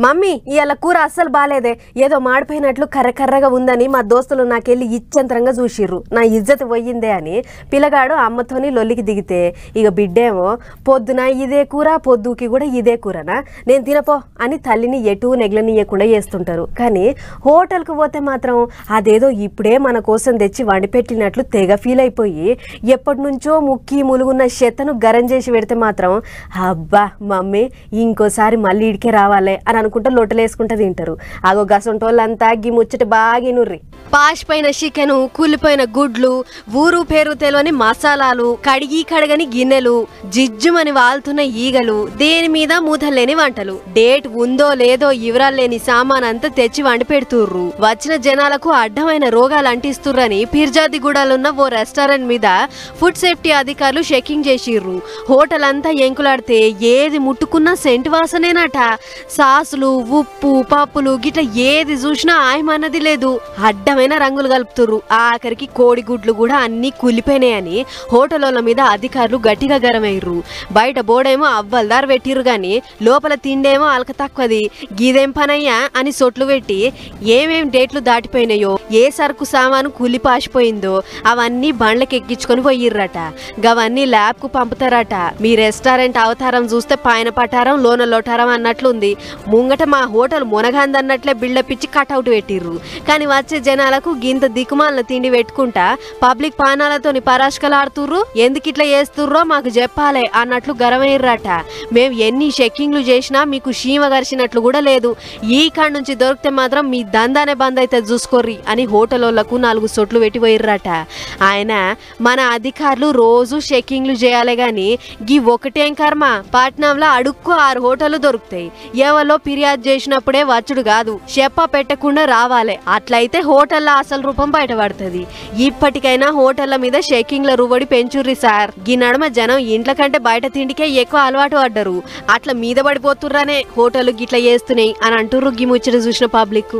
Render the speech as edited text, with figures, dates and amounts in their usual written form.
Mummy ఇవాళ కూర అస్సలు బాలేదే, ఏదో మాడిపోయినట్లు కర్రకర్రగా ఉందని మా దోస్తులు నాకెళ్ళి ఇచ్చంతరంగా చూసిర్రు. నా ఇజ్జత్ పోయిందే అని పిల్లగాడు అమ్మతోని లొల్లికి దిగితే ఇక బిడ్డేమో పొద్దున ఇదే కూర, పొద్దుకి కూడా ఇదే కూరనా, నేను తినపో అని తల్లిని ఎటు నెగలనీయకుండా చేస్తుంటారు. కానీ హోటల్కి పోతే మాత్రం అదేదో ఇప్పుడే మన కోసం తెచ్చి వండిపెట్టినట్లు తెగ ఫీల్ అయిపోయి ఎప్పటి నుంచో ముక్కి ములుగున్న చెత్తను గరం చేసి పెడితే మాత్రం అబ్బా మమ్మీ ఇంకోసారి మళ్ళీ ఇడికే రావాలే అని అనుకుంటా లొట్టలేసుకుంటా తింటారు. అగో గసంటోళ్ళంతా గి ముచ్చట బాగా నుర్రి. పాషిపోయిన చికెను, కూలిపోయిన గుడ్లు, ఊరు పేరు తెలియని మసాలాలు, కడగని గిన్నెలు, జిజ్జుమని వాళ్తున్న ఈగలు, దేని మీద మూతలేని వంటలు, డేట్ ఉందో లేదో వివరాలు లేని సామాన్ అంతా తెచ్చి వండి పెడుతుర్రు. వచ్చిన జనాలకు అడ్డమైన రోగాలు అంటిస్తుర్రని పిర్జాదిగూడలున్న ఓ రెస్టారెంట్ మీద ఫుడ్ సేఫ్టీ అధికారులు చెకింగ్ చేసిర్రు. హోటల్ అంతా ఎంకులాడితే ఏది ముట్టుకున్నా సెంట్ వాసనేనట. సాసులు, ఉప్పు, పప్పులు గిట్ల ఏది చూసినా ఆయమన్నది లేదు. అడ్డమైన రంగులు కలుపుతుర్రు. ఆఖరికి కోడిగుడ్లు కూడా అన్ని కులిపోయినాయని హోటలోళ్ళ మీద అధికారులు గట్టిగా గరమయ్యారు. బయట బోర్డేమో అవ్వల్దారు పెట్టిర్రు గాని లోపల తిండేమో అలక తక్కువది. గీదేం పనయ్యా అని సొట్లు పెట్టి ఏమేం డేట్లు దాటిపోయినాయో, ఏ సరుకు సామాను కులిపాసిపోయిందో అవన్నీ బండ్లకి ఎక్కించుకొని పోయిర్రట. గవన్నీ ల్యాబ్ కు పంపుతారట. మీ రెస్టారెంట్ అవతారం చూస్తే పైన పటారం లోన లోటారం అన్నట్లుంది. ముంగట మా హోటల్ మునగాందన్నట్లే బిల్డప్ ఇచ్చి కట్అవుట్ పెట్టిర్రు. కానీ వచ్చే జనాలకు గింత దిక్కుమాలిన తిండి పెట్టుకుంటా పబ్లిక్ పానాలతోని పరాష్కలాడుతుర్రు. ఎందుకు ఇట్లా చేస్తుర్రో మాకు చెప్పాలే అన్నట్లు గరమయ్యర్రట. మేము ఎన్ని చెక్కింగ్లు చేసినా మీకు షీమ గరిచినట్లు కూడా లేదు. ఈ కాడ నుంచి దొరికితే మాత్రం మీ దందానే బంద్ అయితే చూసుకోర్రి అని హోటలోళ్లకు 4 సొట్లు పెట్టిపోయిర్రట. ఆయన మన అధికారులు రోజు చెక్కింగ్లు చేయాలి గాని గీ ఒకటేం కర్మ, పట్నంలో అడుక్కు 6 హోటళ్లు దొరుకుతాయి. ఎవరో ఫిర్యాదు చేసినప్పుడే వచ్చుడు కాదు, చెప్ప పెట్టకుండా రావాలి. అట్లయితే హోటళ్ల అసలు రూపం బయటపడుతుంది. ఇప్పటికైనా హోటళ్ల మీద చెక్కింగ్ల రువడి పెంచుర్రి సార్. ఈ నడుమ జనం ఇంట్ల కంటే బయట తిండికే ఎక్కువ అలవాటు పడ్డరు. అట్లా మీద పడిపోతుర్రనే హోటల్ గిట్లా చేస్తున్నాయి అని అంటుర్రు. గి ముచ్చట చూసిన పబ్లిక్.